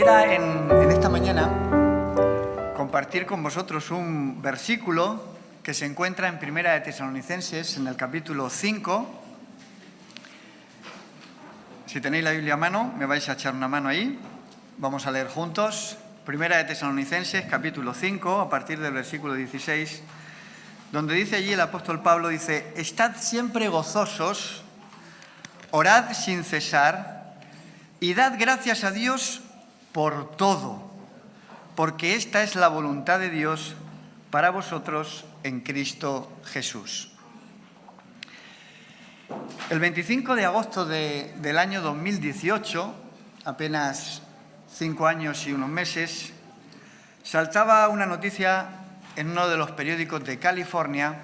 Quisiera en esta mañana compartir con vosotros un versículo que se encuentra en Primera de Tesalonicenses, en el capítulo 5. Si tenéis la Biblia a mano, me vais a echar una mano ahí. Vamos a leer juntos. Primera de Tesalonicenses, capítulo 5, a partir del versículo 16, donde dice allí el apóstol Pablo, dice: «Estad siempre gozosos, orad sin cesar y dad gracias a Dios por todo, porque esta es la voluntad de Dios para vosotros en Cristo Jesús». El 25 de agosto del año 2018, apenas 5 años y unos meses, saltaba una noticia en uno de los periódicos de California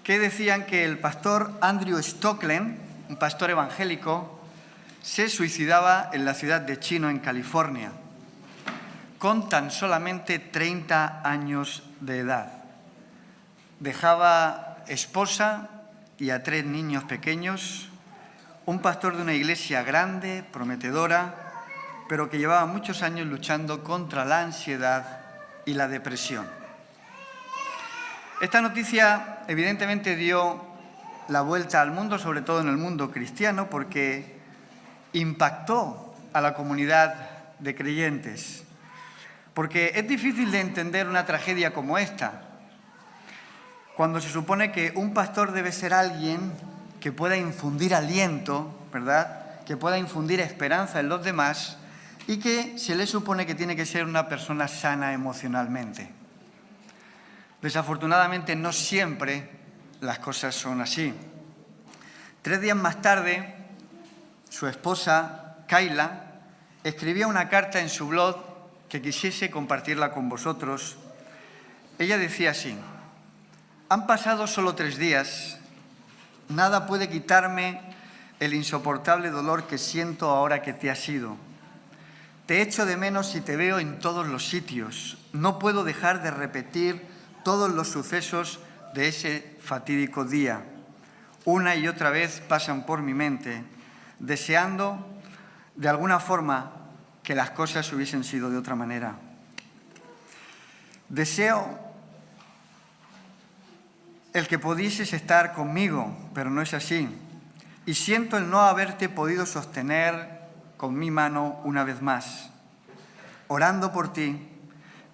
que decían que el pastor Andrew Stockland, un pastor evangélico, se suicidaba en la ciudad de Chino, en California, con tan solamente 30 años de edad. Dejaba esposa y a 3 niños pequeños, un pastor de una iglesia grande, prometedora, pero que llevaba muchos años luchando contra la ansiedad y la depresión. Esta noticia evidentemente dio la vuelta al mundo, sobre todo en el mundo cristiano, porque impactó a la comunidad de creyentes. Porque es difícil de entender una tragedia como esta, cuando se supone que un pastor debe ser alguien que pueda infundir aliento, ¿verdad?, que pueda infundir esperanza en los demás y que se le supone que tiene que ser una persona sana emocionalmente. Desafortunadamente no siempre las cosas son así. 3 días más tarde, su esposa, Kayla, escribía una carta en su blog que quisiese compartirla con vosotros. Ella decía así: «Han pasado solo 3 días. Nada puede quitarme el insoportable dolor que siento ahora que te has ido. Te echo de menos y te veo en todos los sitios. No puedo dejar de repetir todos los sucesos de ese fatídico día. Una y otra vez pasan por mi mente, deseando de alguna forma que las cosas hubiesen sido de otra manera. Deseo el que pudieses estar conmigo, pero no es así. Y siento el no haberte podido sostener con mi mano una vez más, orando por ti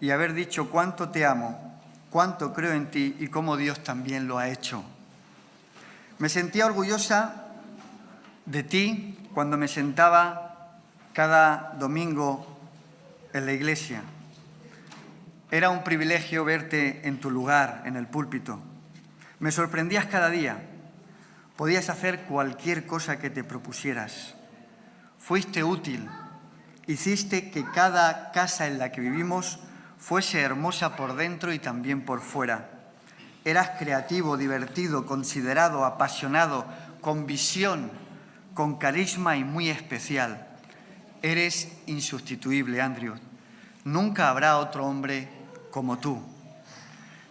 y haber dicho cuánto te amo, cuánto creo en ti y cómo Dios también lo ha hecho. Me sentía orgullosa de ti cuando me sentaba cada domingo en la iglesia. Era un privilegio verte en tu lugar, en el púlpito. Me sorprendías cada día. Podías hacer cualquier cosa que te propusieras. Fuiste útil. Hiciste que cada casa en la que vivimos fuese hermosa por dentro y también por fuera. Eras creativo, divertido, considerado, apasionado, con visión, con carisma y muy especial. Eres insustituible, Andrew. Nunca habrá otro hombre como tú.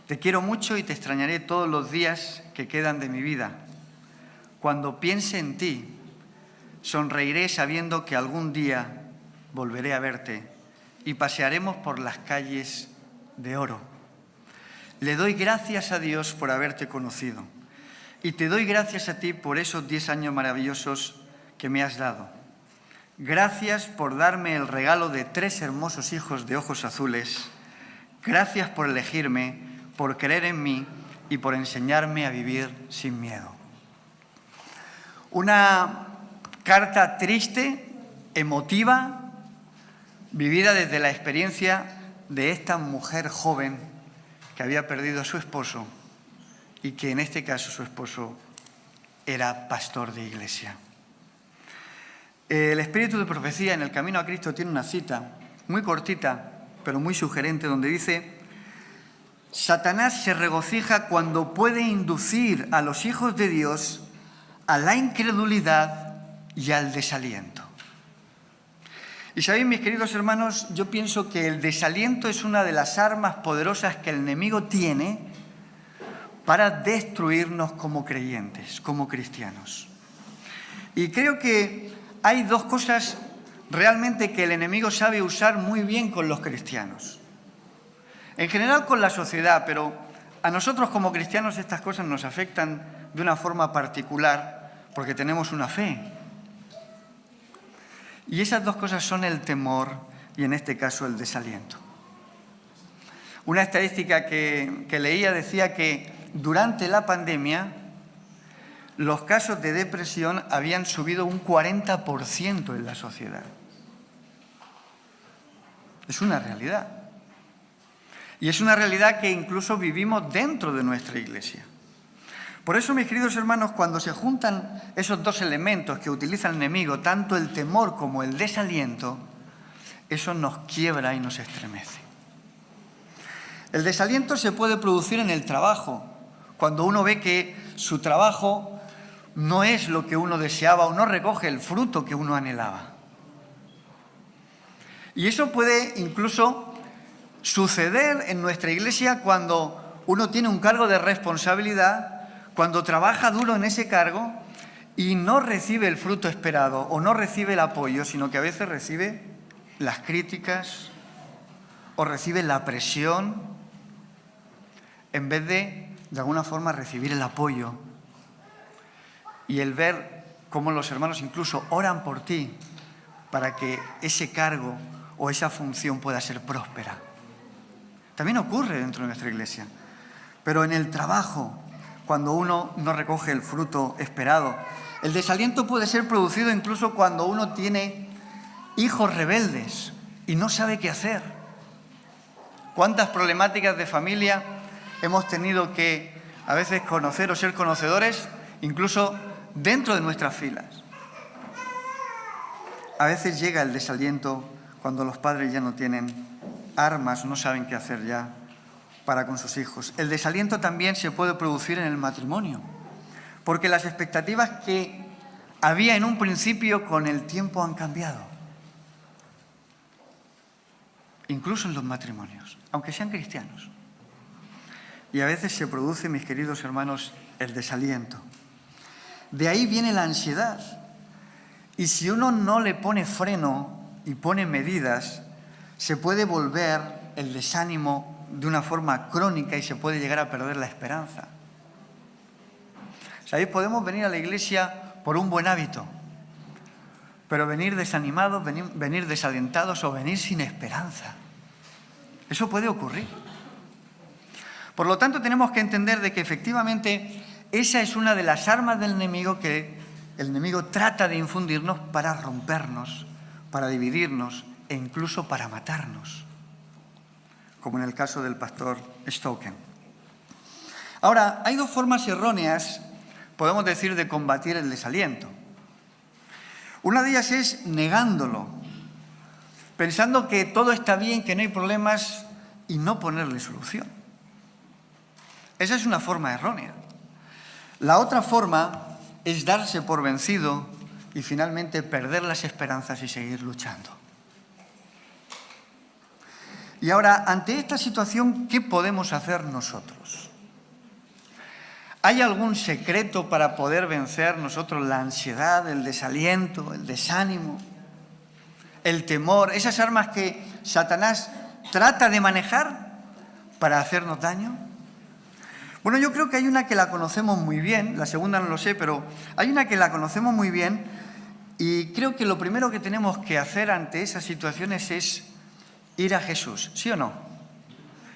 Te quiero mucho y te extrañaré todos los días que quedan de mi vida. Cuando piense en ti, sonreiré sabiendo que algún día volveré a verte y pasearemos por las calles de oro. Le doy gracias a Dios por haberte conocido y te doy gracias a ti por esos 10 años maravillosos que me has dado. Gracias por darme el regalo de 3 hermosos hijos de ojos azules. Gracias por elegirme, por creer en mí y por enseñarme a vivir sin miedo». Una carta triste, emotiva, vivida desde la experiencia de esta mujer joven que había perdido a su esposo y que en este caso su esposo era pastor de iglesia. El espíritu de profecía en el Camino a Cristo tiene una cita muy cortita, pero muy sugerente, donde dice: «Satanás se regocija cuando puede inducir a los hijos de Dios a la incredulidad y al desaliento». Y sabéis, mis queridos hermanos, yo pienso que el desaliento es una de las armas poderosas que el enemigo tiene para destruirnos como creyentes, como cristianos. Y creo que hay 2 cosas realmente que el enemigo sabe usar muy bien con los cristianos. En general con la sociedad, pero a nosotros como cristianos estas cosas nos afectan de una forma particular porque tenemos una fe. Y esas dos cosas son el temor y en este caso el desaliento. Una estadística que leía decía que durante la pandemia los casos de depresión habían subido un 40% en la sociedad. Es una realidad. Y es una realidad que incluso vivimos dentro de nuestra iglesia. Por eso, mis queridos hermanos, cuando se juntan esos dos elementos que utiliza el enemigo, tanto el temor como el desaliento, eso nos quiebra y nos estremece. El desaliento se puede producir en el trabajo, cuando uno ve que su trabajo no es lo que uno deseaba o no recoge el fruto que uno anhelaba. Y eso puede incluso suceder en nuestra iglesia cuando uno tiene un cargo de responsabilidad, cuando trabaja duro en ese cargo y no recibe el fruto esperado o no recibe el apoyo, sino que a veces recibe las críticas o recibe la presión en vez de alguna forma recibir el apoyo y el ver cómo los hermanos incluso oran por ti para que ese cargo o esa función pueda ser próspera. También ocurre dentro de nuestra iglesia, pero en el trabajo, cuando uno no recoge el fruto esperado, el desaliento puede ser producido incluso cuando uno tiene hijos rebeldes y no sabe qué hacer. ¿Cuántas problemáticas de familia hemos tenido que a veces conocer o ser conocedores, incluso dentro de nuestras filas? A veces llega el desaliento cuando los padres ya no tienen armas, no saben qué hacer ya para con sus hijos. El desaliento también se puede producir en el matrimonio, porque las expectativas que había en un principio con el tiempo han cambiado. Incluso en los matrimonios, aunque sean cristianos. Y a veces se produce, mis queridos hermanos, el desaliento. De ahí viene la ansiedad. Y si uno no le pone freno y pone medidas, se puede volver el desánimo de una forma crónica y se puede llegar a perder la esperanza. ¿Sabéis? Podemos venir a la iglesia por un buen hábito, pero venir desanimados, venir desalentados o venir sin esperanza. Eso puede ocurrir. Por lo tanto, tenemos que entender de que efectivamente esa es una de las armas del enemigo que el enemigo trata de infundirnos para rompernos, para dividirnos e incluso para matarnos, como en el caso del pastor Stoken. Ahora, hay dos formas erróneas, podemos decir, de combatir el desaliento. Una de ellas es negándolo, pensando que todo está bien, que no hay problemas y no ponerle solución. Esa es una forma errónea. La otra forma es darse por vencido y finalmente perder las esperanzas y seguir luchando. Y ahora, ante esta situación, ¿qué podemos hacer nosotros? ¿Hay algún secreto para poder vencer nosotros la ansiedad, el desaliento, el desánimo, el temor, esas armas que Satanás trata de manejar para hacernos daño? Bueno, yo creo que hay una que la conocemos muy bien, la segunda no lo sé, pero hay una que la conocemos muy bien y creo que lo primero que tenemos que hacer ante esas situaciones es ir a Jesús, ¿sí o no?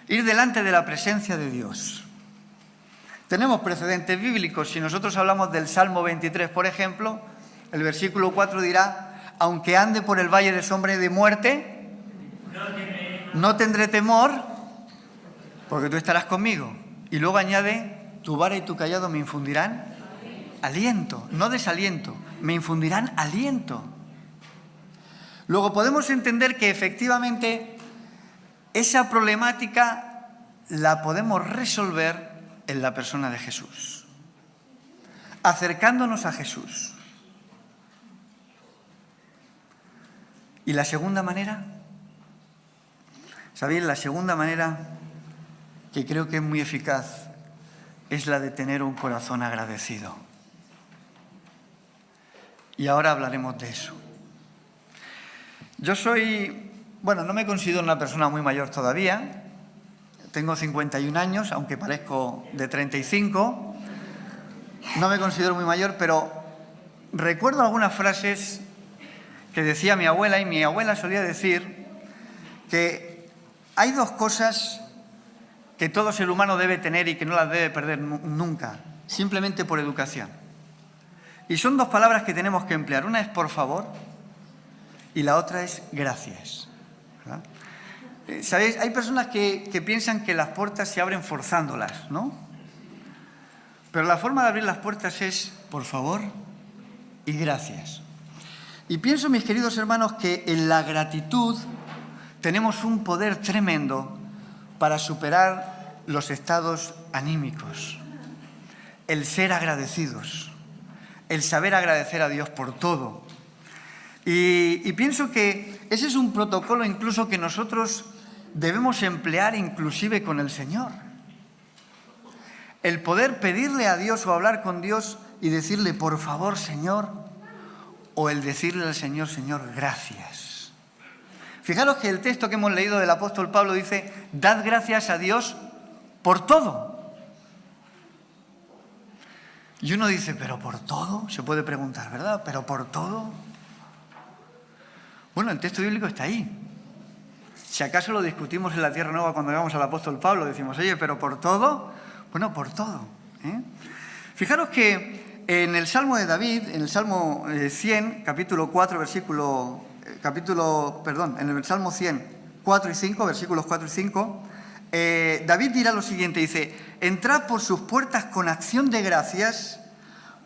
Ir delante de la presencia de Dios. Tenemos precedentes bíblicos. Si nosotros hablamos del Salmo 23, por ejemplo, el versículo 4 dirá: aunque ande por el valle de sombra y de muerte, no tendré temor, porque tú estarás conmigo. Y luego añade: tu vara y tu cayado me infundirán aliento, no desaliento, me infundirán aliento. Luego podemos entender que efectivamente esa problemática la podemos resolver en la persona de Jesús, acercándonos a Jesús. ¿Y la segunda manera? ¿Sabéis? La segunda manera, que creo que es muy eficaz, es la de tener un corazón agradecido. Y ahora hablaremos de eso. Yo bueno, no me considero una persona muy mayor todavía. Tengo 51 años, aunque parezco de 35. No me considero muy mayor, pero recuerdo algunas frases que decía mi abuela, y mi abuela solía decir que hay dos cosas que todo ser humano debe tener y que no las debe perder nunca, simplemente por educación. Y son dos palabras que tenemos que emplear. Una es por favor y la otra es gracias, ¿verdad? ¿Sabéis? Hay personas que piensan que las puertas se abren forzándolas, ¿no? Pero la forma de abrir las puertas es por favor y gracias. Y pienso, mis queridos hermanos, que en la gratitud tenemos un poder tremendo para superar los estados anímicos. El ser agradecidos, el saber agradecer a Dios por todo. Y pienso que ese es un protocolo incluso que nosotros debemos emplear inclusive con el Señor. El poder pedirle a Dios o hablar con Dios y decirle, por favor, Señor, o el decirle al Señor, Señor, gracias. Fijaros que el texto que hemos leído del apóstol Pablo dice, dad gracias a Dios por todo. Y uno dice, ¿pero por todo? Se puede preguntar, ¿verdad? ¿Pero por todo? Bueno, el texto bíblico está ahí. Si acaso lo discutimos en la Tierra Nueva cuando llegamos al apóstol Pablo, decimos, oye, ¿pero por todo? Bueno, por todo, ¿eh? Fijaros que en el Salmo de David, en el Salmo 100, capítulo 4, en el Salmo 100, 4 y 5, versículos 4 y 5, David dirá lo siguiente, dice, entrad por sus puertas con acción de gracias,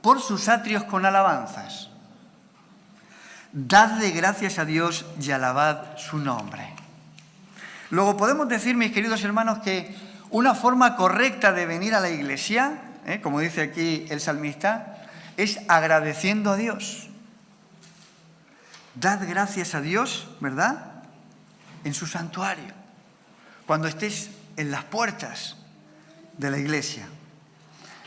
por sus atrios con alabanzas. Dadle gracias a Dios y alabad su nombre. Luego podemos decir, mis queridos hermanos, que una forma correcta de venir a la iglesia, como dice aquí el salmista, es agradeciendo a Dios. Dad gracias a Dios, ¿verdad? En su santuario, cuando estés en las puertas de la iglesia.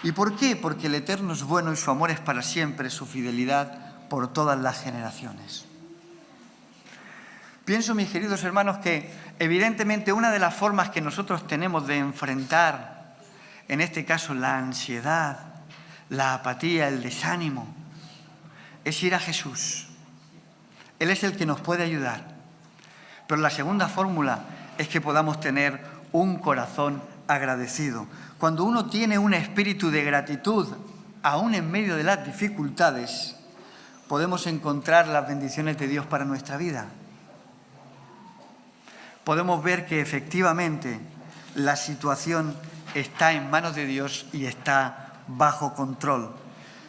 ¿Y por qué? Porque el Eterno es bueno y su amor es para siempre, su fidelidad por todas las generaciones. Pienso, mis queridos hermanos, que evidentemente una de las formas que nosotros tenemos de enfrentar, en este caso la ansiedad, la apatía, el desánimo, es ir a Jesús. Él es el que nos puede ayudar. Pero la segunda fórmula es que podamos tener un corazón agradecido. Cuando uno tiene un espíritu de gratitud, aún en medio de las dificultades, podemos encontrar las bendiciones de Dios para nuestra vida. Podemos ver que efectivamente la situación está en manos de Dios y está bajo control.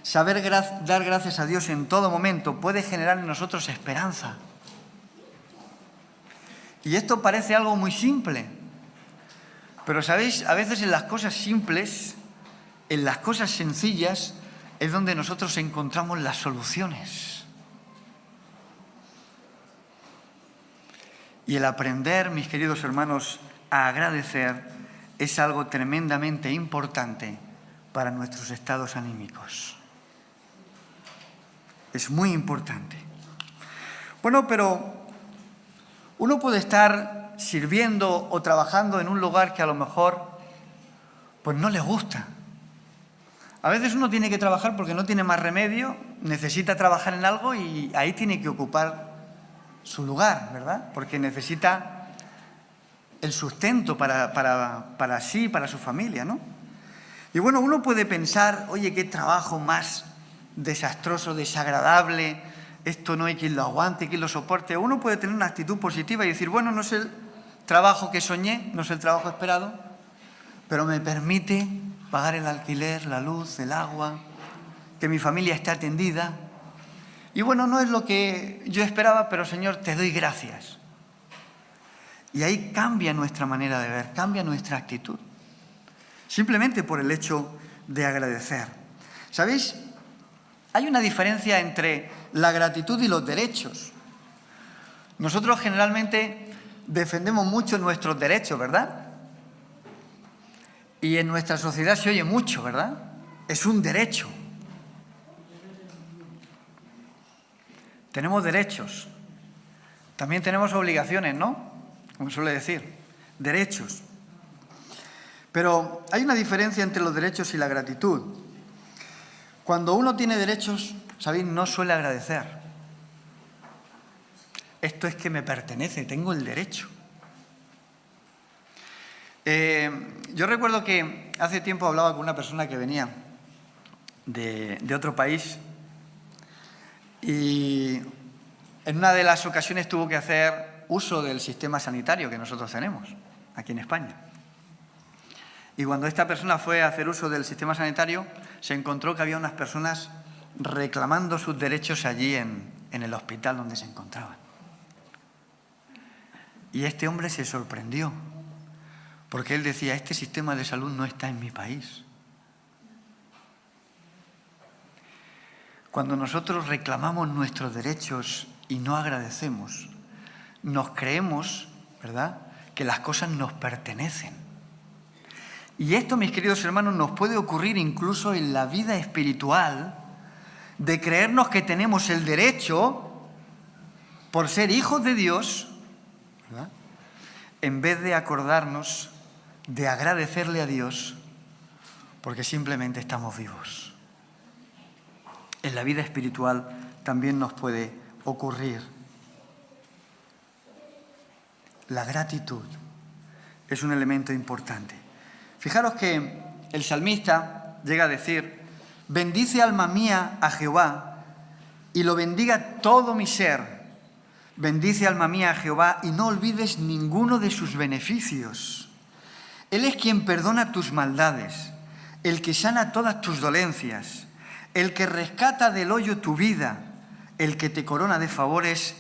Saber dar gracias a Dios en todo momento puede generar en nosotros esperanza. Y esto parece algo muy simple, pero ¿sabéis? A veces en las cosas simples, en las cosas sencillas, es donde nosotros encontramos las soluciones. Y el aprender, mis queridos hermanos, a agradecer es algo tremendamente importante para nuestros estados anímicos. Es muy importante. Bueno, pero uno puede estar sirviendo o trabajando en un lugar que a lo mejor pues no le gusta. A veces uno tiene que trabajar porque no tiene más remedio, necesita trabajar en algo y ahí tiene que ocupar su lugar, ¿verdad? Porque necesita el sustento para sí, para su familia, ¿no? Y bueno, uno puede pensar, oye, qué trabajo más desastroso, desagradable, esto no hay quien lo aguante, quien lo soporte. Uno puede tener una actitud positiva y decir, bueno, no es el trabajo que soñé, no es el trabajo esperado, pero me permite pagar el alquiler, la luz, el agua, que mi familia esté atendida. Y bueno, no es lo que yo esperaba, pero Señor, te doy gracias. Y ahí cambia nuestra manera de ver, cambia nuestra actitud. Simplemente por el hecho de agradecer. ¿Sabéis? Hay una diferencia entre la gratitud y los derechos. Nosotros generalmente defendemos mucho nuestros derechos, ¿verdad? Y en nuestra sociedad se oye mucho, ¿verdad? Es un derecho. Tenemos derechos. También tenemos obligaciones, ¿no? Como suele decir, derechos. Pero hay una diferencia entre los derechos y la gratitud. Cuando uno tiene derechos, ¿sabéis? No suele agradecer. Esto es que me pertenece, tengo el derecho. Yo recuerdo que hace tiempo hablaba con una persona que venía de otro país y en una de las ocasiones tuvo que hacer uso del sistema sanitario que nosotros tenemos aquí en España. Y cuando esta persona fue a hacer uso del sistema sanitario, se encontró que había unas personas reclamando sus derechos allí en el hospital donde se encontraban. Y este hombre se sorprendió, porque él decía, este sistema de salud no está en mi país. Cuando nosotros reclamamos nuestros derechos y no agradecemos, nos creemos, ¿verdad?, que las cosas nos pertenecen. Y esto, mis queridos hermanos, nos puede ocurrir incluso en la vida espiritual, de creernos que tenemos el derecho, por ser hijos de Dios, ¿verdad?, en vez de acordarnos de agradecerle a Dios porque simplemente estamos vivos. En la vida espiritual también nos puede ocurrir. La gratitud es un elemento importante. Fijaros que el salmista llega a decir, bendice alma mía a Jehová y lo bendiga todo mi ser. Bendice alma mía a Jehová y no olvides ninguno de sus beneficios. Él es quien perdona tus maldades, el que sana todas tus dolencias, el que rescata del hoyo tu vida, el que te corona de favores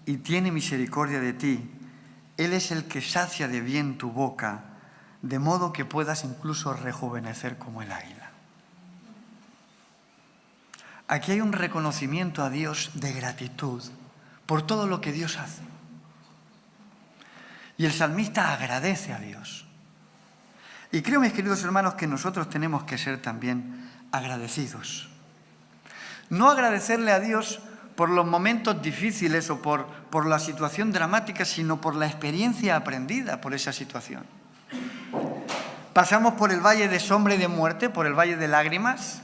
y tiene misericordia de ti. Él es el que sacia de bien tu boca, de modo que puedas incluso rejuvenecer como el águila. Aquí hay un reconocimiento a Dios de gratitud por todo lo que Dios hace. Y el salmista agradece a Dios. Y creo, mis queridos hermanos, que nosotros tenemos que ser también agradecidos. No agradecerle a Dios por los momentos difíciles o por la situación dramática, sino por la experiencia aprendida por esa situación. Pasamos por el valle de sombra y de muerte, por el valle de lágrimas,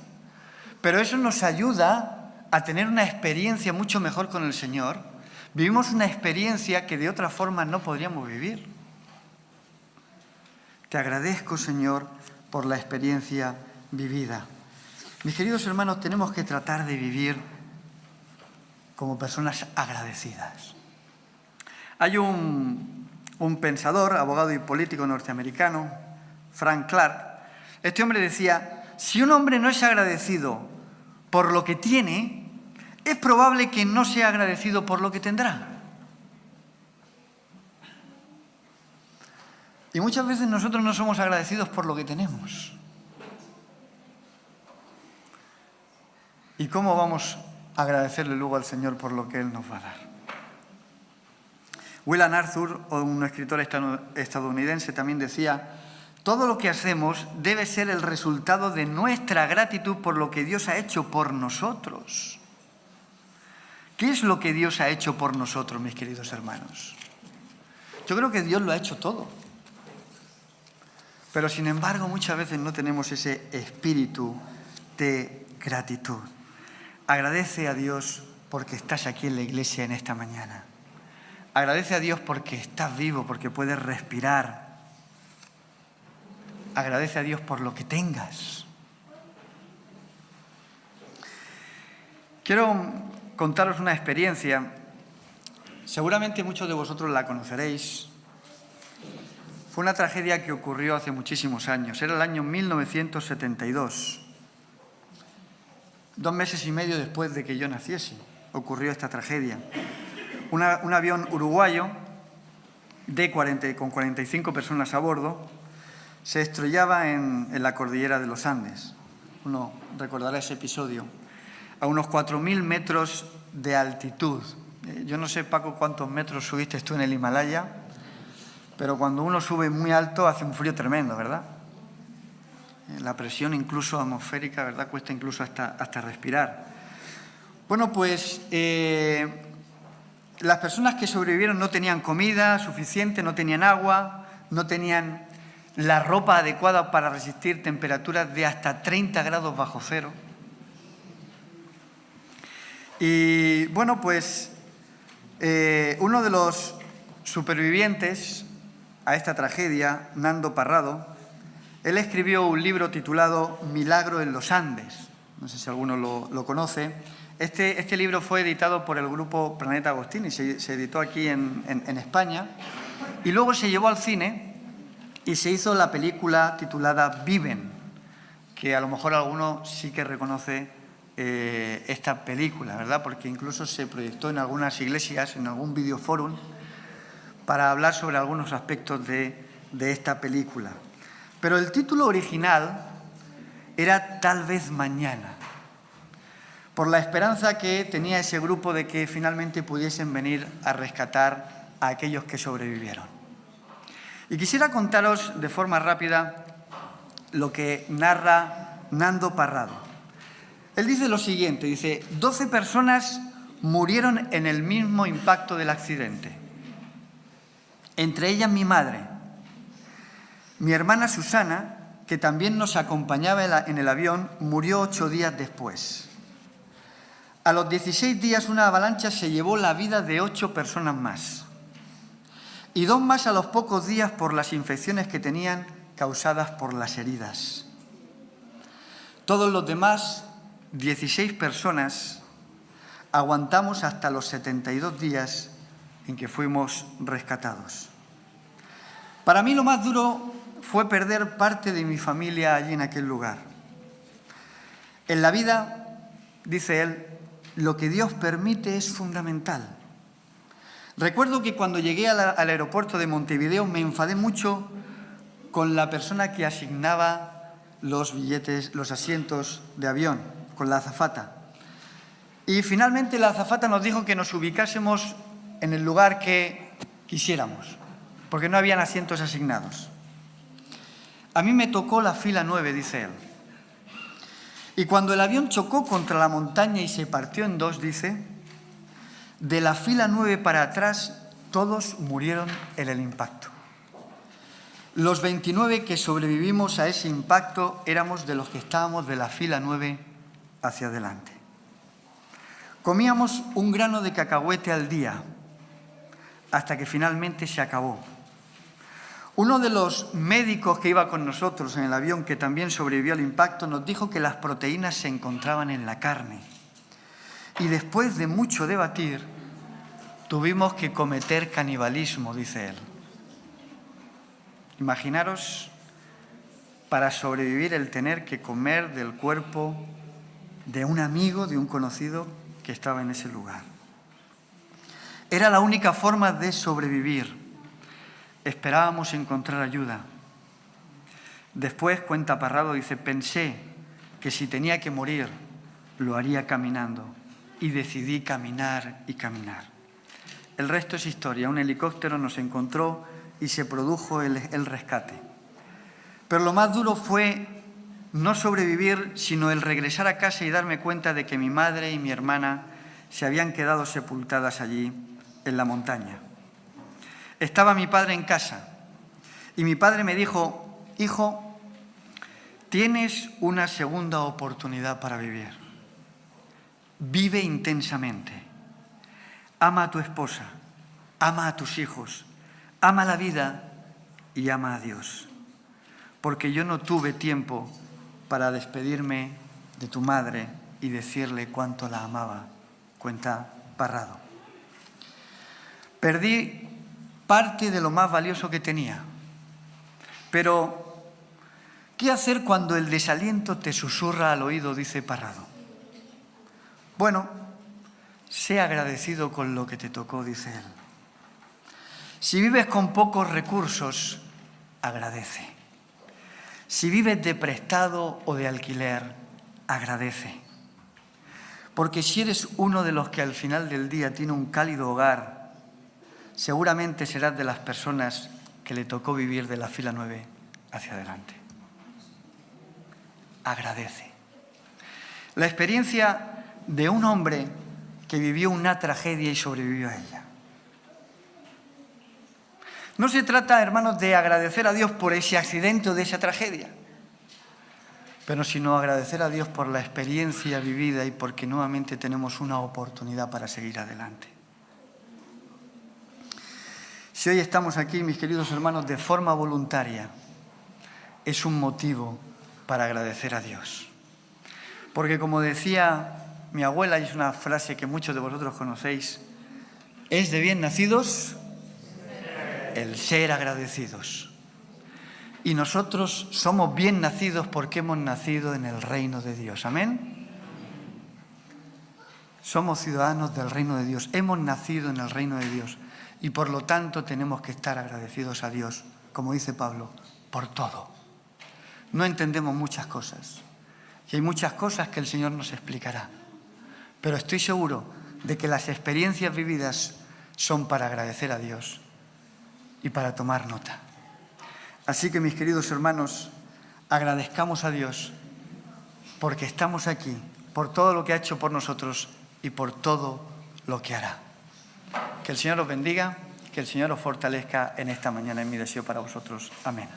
pero eso nos ayuda a tener una experiencia mucho mejor con el Señor. Vivimos una experiencia que de otra forma no podríamos vivir. Te agradezco, Señor, por la experiencia vivida. Mis queridos hermanos, tenemos que tratar de vivir como personas agradecidas. Hay un pensador, abogado y político norteamericano, Frank Clark. Este hombre decía, si un hombre no es agradecido por lo que tiene, es probable que no sea agradecido por lo que tendrá. Y muchas veces nosotros no somos agradecidos por lo que tenemos. ¿Y cómo vamos a agradecerle luego al Señor por lo que Él nos va a dar? William Arthur, un escritor estadounidense, también decía, todo lo que hacemos debe ser el resultado de nuestra gratitud por lo que Dios ha hecho por nosotros. ¿Qué es lo que Dios ha hecho por nosotros, mis queridos hermanos? Yo creo que Dios lo ha hecho todo. Pero sin embargo, muchas veces no tenemos ese espíritu de gratitud. Agradece a Dios porque estás aquí en la iglesia en esta mañana. Agradece a Dios porque estás vivo, porque puedes respirar. Agradece a Dios por lo que tengas. Quiero contaros una experiencia. Seguramente muchos de vosotros la conoceréis. Fue una tragedia que ocurrió hace muchísimos años. Era el año 1972. 2 meses y medio después de que yo naciese, ocurrió esta tragedia. Un avión uruguayo con 45 personas a bordo se estrellaba en la cordillera de los Andes. Uno recordará ese episodio. A unos 4.000 metros de altitud. Yo no sé, Paco, cuántos metros subiste tú en el Himalaya, pero cuando uno sube muy alto hace un frío tremendo, ¿verdad? La presión incluso atmosférica, ¿verdad?, cuesta incluso hasta respirar. Bueno, pues Las personas que sobrevivieron no tenían comida suficiente, no tenían agua, no tenían la ropa adecuada para resistir temperaturas de hasta 30 grados bajo cero. Y bueno, pues uno de los supervivientes a esta tragedia, Nando Parrado, él escribió un libro titulado Milagro en los Andes. No sé si alguno lo conoce. Este libro fue editado por el grupo Planeta Agostini, se editó aquí en España, y luego se llevó al cine y se hizo la película titulada Viven, que a lo mejor alguno sí que reconoce esta película, ¿verdad? Porque incluso se proyectó en algunas iglesias, en algún videoforum, para hablar sobre algunos aspectos de esta película. Pero el título original era Tal vez mañana, por la esperanza que tenía ese grupo de que finalmente pudiesen venir a rescatar a aquellos que sobrevivieron. Y quisiera contaros de forma rápida lo que narra Nando Parrado. Él dice lo siguiente, dice: 12 personas murieron en el mismo impacto del accidente. Entre ellas mi madre, mi hermana Susana, que también nos acompañaba en el avión, murió 8 días después. A los 16 días una avalancha se llevó la vida de 8 personas más. Y 2 más a los pocos días por las infecciones que tenían causadas por las heridas. Todos los demás, 16 personas, aguantamos hasta los 72 días en que fuimos rescatados. Para mí lo más duro fue perder parte de mi familia allí en aquel lugar. En la vida, dice él, lo que Dios permite es fundamental. Recuerdo que cuando llegué al aeropuerto de Montevideo me enfadé mucho con la persona que asignaba los billetes, los asientos de avión, con la azafata. Y finalmente la azafata nos dijo que nos ubicásemos en el lugar que quisiéramos, porque no habían asientos asignados. A mí me tocó la fila 9, dice él. Y cuando el avión chocó contra la montaña y se partió en 2, dice, de la fila 9 para atrás todos murieron en el impacto. Los 29 que sobrevivimos a ese impacto éramos de los que estábamos de la fila 9 hacia adelante. Comíamos un grano de cacahuete al día, hasta que finalmente se acabó. Uno de los médicos que iba con nosotros en el avión, que también sobrevivió al impacto, nos dijo que las proteínas se encontraban en la carne. Y después de mucho debatir, tuvimos que cometer canibalismo, dice él. Imaginaros, para sobrevivir, el tener que comer del cuerpo de un amigo, de un conocido que estaba en ese lugar. Era la única forma de sobrevivir. Esperábamos encontrar ayuda. Después, cuenta Parrado, dice, pensé que si tenía que morir, lo haría caminando. Y decidí caminar y caminar. El resto es historia. Un helicóptero nos encontró y se produjo el rescate. Pero lo más duro fue no sobrevivir, sino el regresar a casa y darme cuenta de que mi madre y mi hermana se habían quedado sepultadas allí en la montaña. Estaba mi padre en casa y mi padre me dijo, hijo, tienes una segunda oportunidad para vivir. Vive intensamente. Ama a tu esposa, ama a tus hijos, ama la vida y ama a Dios. Porque yo no tuve tiempo para despedirme de tu madre y decirle cuánto la amaba, cuenta Parrado. Perdí parte de lo más valioso que tenía. Pero, ¿qué hacer cuando el desaliento te susurra al oído?, dice Parrado. Bueno, sé agradecido con lo que te tocó, dice él. Si vives con pocos recursos, agradece. Si vives de prestado o de alquiler, agradece. Porque si eres uno de los que al final del día tiene un cálido hogar, seguramente serás de las personas que le tocó vivir de la fila 9 hacia adelante. Agradece. La experiencia de un hombre que vivió una tragedia y sobrevivió a ella. No se trata, hermanos, de agradecer a Dios por ese accidente o de esa tragedia, pero sino agradecer a Dios por la experiencia vivida y porque nuevamente tenemos una oportunidad para seguir adelante. Si hoy estamos aquí, mis queridos hermanos, de forma voluntaria, es un motivo para agradecer a Dios. Porque como decía mi abuela, y es una frase que muchos de vosotros conocéis, es de bien nacidos el ser agradecidos. Y nosotros somos bien nacidos porque hemos nacido en el reino de Dios. ¿Amén? Somos ciudadanos del reino de Dios. Hemos nacido en el reino de Dios. Y por lo tanto tenemos que estar agradecidos a Dios, como dice Pablo, por todo. No entendemos muchas cosas. Y hay muchas cosas que el Señor nos explicará. Pero estoy seguro de que las experiencias vividas son para agradecer a Dios y para tomar nota. Así que, mis queridos hermanos, agradezcamos a Dios porque estamos aquí, por todo lo que ha hecho por nosotros y por todo lo que hará. Que el Señor os bendiga, que el Señor os fortalezca en esta mañana, es mi deseo para vosotros. Amén.